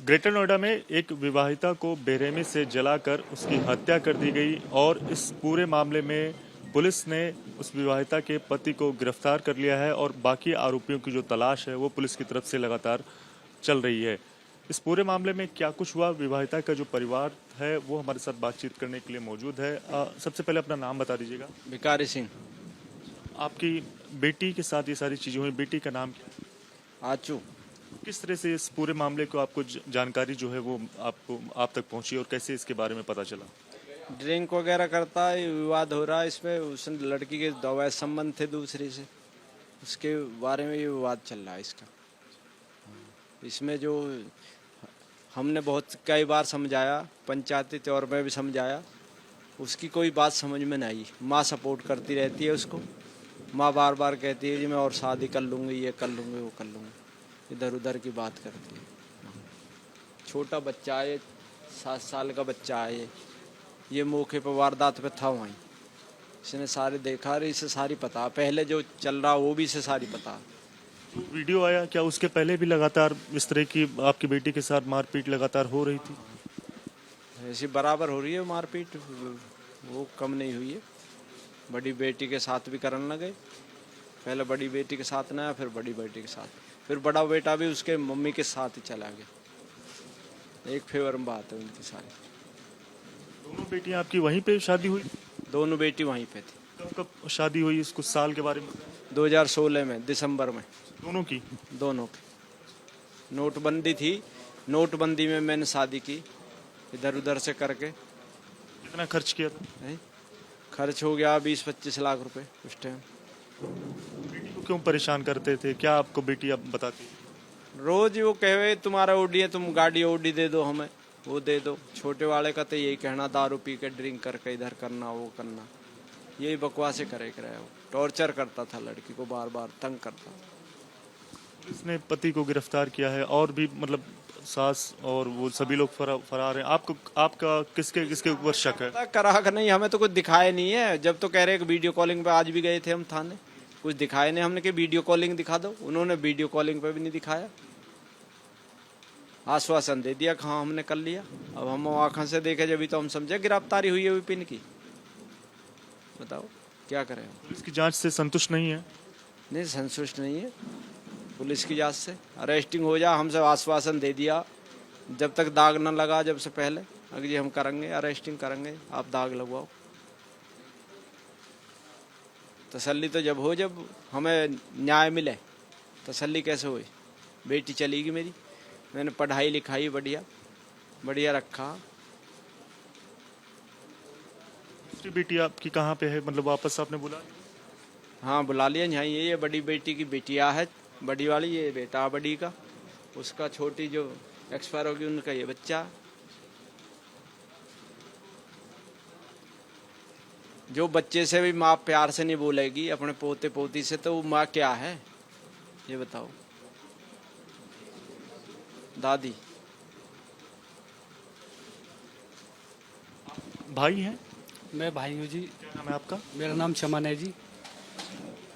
Greater Noida में एक विवाहिता को बेरहमी से जलाकर उसकी हत्या कर दी गई और इस पूरे मामले में पुलिस ने उस विवाहिता के पति को गिरफ्तार कर लिया है और बाकी आरोपियों की जो तलाश है वो पुलिस की तरफ से लगातार चल रही है। इस पूरे मामले में क्या कुछ हुआ, विवाहिता का जो परिवार है वो हमारे साथ बातचीत करने के लिए मौजूद है। सबसे पहले अपना नाम बता दीजिएगा। भिकारी सिंह। आपकी बेटी के साथ ये सारी चीजें हुई, बेटी का नाम क्या है? आचू। किस तरह से इस पूरे मामले को आपको जानकारी जो है वो आप तक पहुंची और कैसे इसके बारे में पता चला? ड्रिंक वगैरह करता है, विवाद हो रहा है इसमें। उस लड़की के दवा संबंध थे दूसरी से, उसके बारे में ये विवाद चल रहा है इसका। इसमें जो हमने बहुत कई बार समझाया, पंचायती तौर में भी समझाया, उसकी कोई बात समझ में नहीं आई। माँ सपोर्ट करती रहती है उसको। माँ बार बार कहती है जी मैं और शादी कर लूँगी, ये कर लूँगी, वो कर लूँगी, इधर उधर की बात करती है। छोटा बच्चा है, 7 साल का बच्चा है। ये मौके पर वारदात पे था वहीं, इसने सारे देखा, रही इसे सारी पता, पहले जो चल रहा वो भी इसे सारी पता। वीडियो आया क्या उसके पहले भी लगातार इस तरह की आपकी बेटी के साथ मारपीट लगातार हो रही थी? ऐसी बराबर हो रही है मारपीट, वो कम नहीं हुई है। बड़ी बेटी के साथ भी करने लगे, पहले बड़ी बेटी के साथ ना, फिर बड़ी बेटी के साथ, फिर बड़ा बेटा भी उसके मम्मी के साथ ही चला गया। एक फेवर में बात है उनकी सारी। दोनों बेटियां आपकी वहीं पे शादी हुई? दोनों बेटी वहीं पे थी। कब कब शादी हुई, इस कुछ साल के बारे में? 2016 में दिसंबर में। दोनों की? दोनों की। नोटबंदी थी, नोटबंदी में मैंने शादी की, इधर उधर से करके। कितना खर्च किया था? खर्च हो गया 20-25 लाख रुपए उस टाइम। बेटी को क्यों परेशान करते थे, क्या आपको बेटी अब बताती? रोज वो कहे तुम्हारा ओडी है, तुम गाड़ी ओडी दे दो हमें, वो दे दो। छोटे वाले का तो यही कहना, दारू पी के ड्रिंक करके इधर करना वो करना, यही बकवासें करे वो। टॉर्चर करता था लड़की को, बार बार तंग करता। पुलिस ने पति को गिरफ्तार किया है और भी मतलब सास और वो सभी लोग फरार हैं। आपका किसके किसके ऊपर शक है? करा का नहीं, हमें तो कुछ दिखाया नहीं है। जब तो कह रहे कि वीडियो कॉलिंग पे, आज भी गए थे हम थाने, कुछ दिखाए नहीं हमने कि वीडियो कॉलिंग दिखा दो। उन्होंने वीडियो कॉलिंग पे भी नहीं दिखाया। आश्वासन दे दिया, हाँ हमने कर लिया। अब हम आंखों से देखे जब तो हम समझे गिरफ्तारी हुई है विपिन की। बताओ क्या करें? पुलिस की जांच से संतुष्ट नहीं है? नहीं, संतुष्ट नहीं है पुलिस की जांच से। अरेस्टिंग हो जा, हमसे आश्वासन दे दिया, जब तक दाग न लगा, जब से पहले अगर हम करेंगे, अरेस्टिंग करेंगे, आप दाग लगवाओ। तसल्ली तो जब हो, जब हमें न्याय मिले। तसल्ली कैसे हुई? बेटी चली गई मेरी, मैंने पढ़ाई लिखाई बढ़िया बढ़िया रखा। दूसरी बेटी आपकी कहाँ पे है, मतलब वापस आपने बुला? हाँ बुला लिया, यहाँ ये बड़ी बेटी की बेटिया है, बड़ी वाली, ये बेटा बड़ी का, उसका छोटी जो एक्सपायर होगी उनका ये बच्चा। जो बच्चे से भी माँ प्यार से नहीं बोलेगी अपने पोते पोती से, तो वो माँ क्या है ये बताओ? दादी। भाई हैं? मैं भाई हूँ जी। क्या नाम है आपका? मेरा नाम चमन है जी।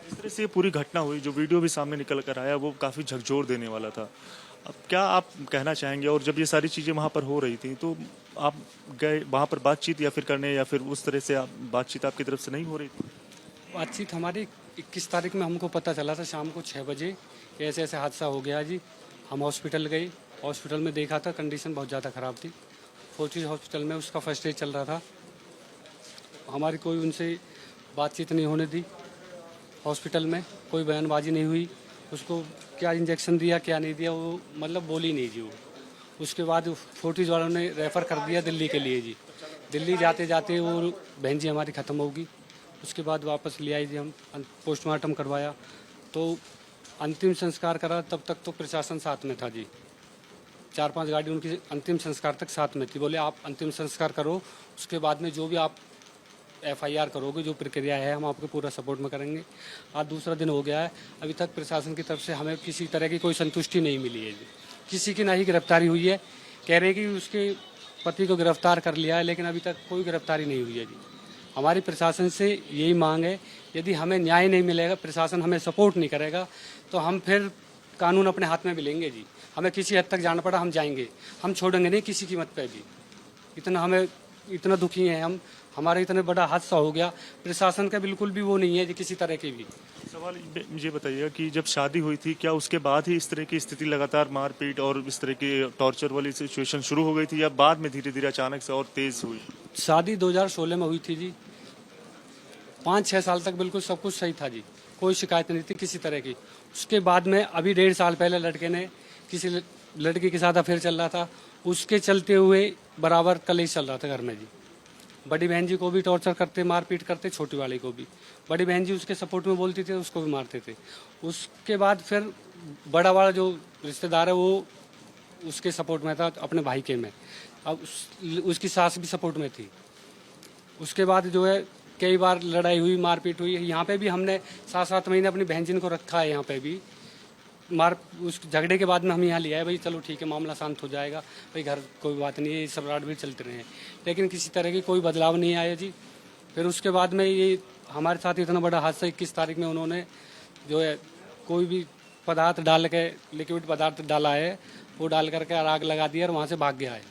इस तरह से ये पूरी घटना हुई, जो वीडियो भी सामने निकल कर आया वो काफ़ी झकझोर देने वाला था। अब क्या आप कहना चाहेंगे? और जब ये सारी चीज़ें वहाँ पर हो रही थी तो आप गए वहाँ पर बातचीत या फिर करने, या फिर उस तरह से आप बातचीत आपकी तरफ से नहीं हो रही थी? बातचीत हमारी 21 तारीख में हमको पता चला था शाम को 6 बजे कि ऐसे ऐसे हादसा हो गया जी। हम हॉस्पिटल गए, हॉस्पिटल में देखा था कंडीशन बहुत ज़्यादा ख़राब थी। फोर्टिस हॉस्पिटल में उसका फर्स्ट एड चल रहा था। हमारी कोई उनसे बातचीत नहीं होने दी, हॉस्पिटल में कोई बयानबाजी नहीं हुई। उसको क्या इंजेक्शन दिया क्या नहीं दिया वो मतलब बोली नहीं जी वो। उसके बाद फोर्टिस वालों ने रेफ़र कर दिया दिल्ली के लिए जी। दिल्ली जाते जाते वो बहन जी हमारी ख़त्म होगी। उसके बाद वापस ले आई जी, हम पोस्टमार्टम करवाया तो अंतिम संस्कार करा। तब तक तो प्रशासन साथ में था जी, 4-5 गाड़ी उनकी अंतिम संस्कार तक साथ में थी। बोले आप अंतिम संस्कार करो, उसके बाद में जो भी आप FIR करोगे, जो प्रक्रिया है हम आपको पूरा सपोर्ट में करेंगे। आज दूसरा दिन हो गया है, अभी तक प्रशासन की तरफ से हमें किसी तरह की कोई संतुष्टि नहीं मिली है जी। किसी की ना ही गिरफ्तारी हुई है। कह रहे कि उसके पति को गिरफ्तार कर लिया है, लेकिन अभी तक कोई गिरफ्तारी नहीं हुई है जी। हमारी प्रशासन से यही मांग है, यदि हमें न्याय नहीं मिलेगा, प्रशासन हमें सपोर्ट नहीं करेगा, तो हम फिर कानून अपने हाथ में भी लेंगे जी। हमें किसी हद तक जाना पड़ा हम जाएंगे, हम छोड़ेंगे नहीं किसी कीमत पे भी। इतना दुखी हैं हम, हमारा इतना बड़ा हादसा हो गया, प्रशासन का बिल्कुल भी वो नहीं है किसी तरह की भी। सवाल मुझे बताइएगा कि जब शादी हुई थी क्या उसके बाद ही इस तरह की स्थिति लगातार मारपीट और इस तरह की टॉर्चर वाली सिचुएशन शुरू हो गई थी या बाद में धीरे धीरे अचानक से और तेज हुई? शादी 2016 में हुई थी जी, 5-6 साल तक बिल्कुल सब कुछ सही था जी, कोई शिकायत नहीं थी किसी तरह की। उसके बाद में अभी 1.5 साल पहले लड़के ने किसी लड़की के साथ अफेयर चल रहा था, उसके चलते हुए बराबर कलेश चल रहा था घर में जी। बड़ी बहन जी को भी टॉर्चर करते, मारपीट करते, छोटी वाली को भी। बड़ी बहन जी उसके सपोर्ट में बोलती थी, उसको भी मारते थे। उसके बाद फिर बड़ा वाला जो रिश्तेदार है वो उसके सपोर्ट में था, अपने भाई के में। अब उसकी सास भी सपोर्ट में थी। उसके बाद जो है कई बार लड़ाई हुई, मारपीट हुई। यहाँ पे भी हमने 7-7 महीने अपनी बहन जिन को रखा है यहाँ पे भी। उस झगड़े के बाद में हम यहाँ लिया है, भाई चलो ठीक है मामला शांत हो जाएगा, भाई घर कोई बात नहीं है, ये सब राट भी चलते रहे हैं, लेकिन किसी तरह की कोई बदलाव नहीं आया जी। फिर उसके बाद में ये हमारे साथ इतना बड़ा हादसा 21 तारीख में उन्होंने जो है कोई भी पदार्थ डाल के, लिक्विड पदार्थ डाला है, वो डाल करके आग लगा दिया और वहाँ से भाग गया है।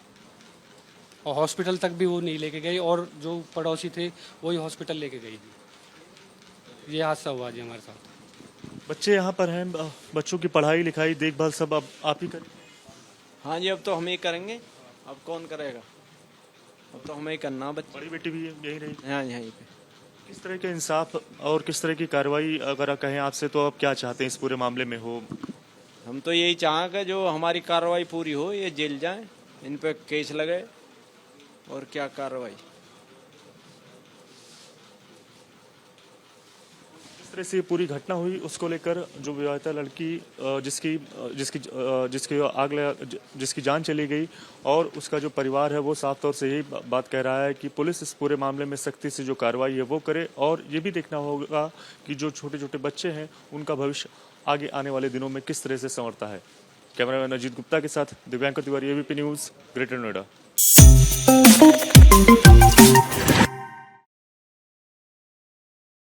और हॉस्पिटल तक भी वो नहीं लेके गई, और जो पड़ोसी थे वही हॉस्पिटल लेके गई थी। ये हादसा हुआ जी हमारे साथ। बच्चे यहाँ पर हैं, बच्चों की पढ़ाई लिखाई देखभाल सब अब आप ही करें? हाँ जी, अब तो हम ही करेंगे, अब कौन करेगा, अब तो हमें ही करना। बच्चे बड़ी बेटी भी यही रही? हाँ यहीं पे। किस तरह के इंसाफ और किस तरह की कार्रवाई अगर आप कहें आपसे तो आप क्या चाहते हैं इस पूरे मामले में हो? हम तो यही चाहेंगे जो हमारी कार्रवाई पूरी हो, ये जेल जाएं, इन पे केस लगे, और क्या कार्रवाई। जिस तरह से ये पूरी घटना हुई उसको लेकर जो विवाहिता लड़की जिसकी जान चली गई और उसका जो परिवार है वो साफ तौर से यही बात कह रहा है कि पुलिस इस पूरे मामले में सख्ती से जो कार्रवाई है वो करे, और ये भी देखना होगा कि जो छोटे छोटे बच्चे हैं उनका भविष्य आगे आने वाले दिनों में किस तरह से संवरता है। कैमरामैन अजीत गुप्ता के साथ Divyankar Tiwari, ABP news, greater Noida.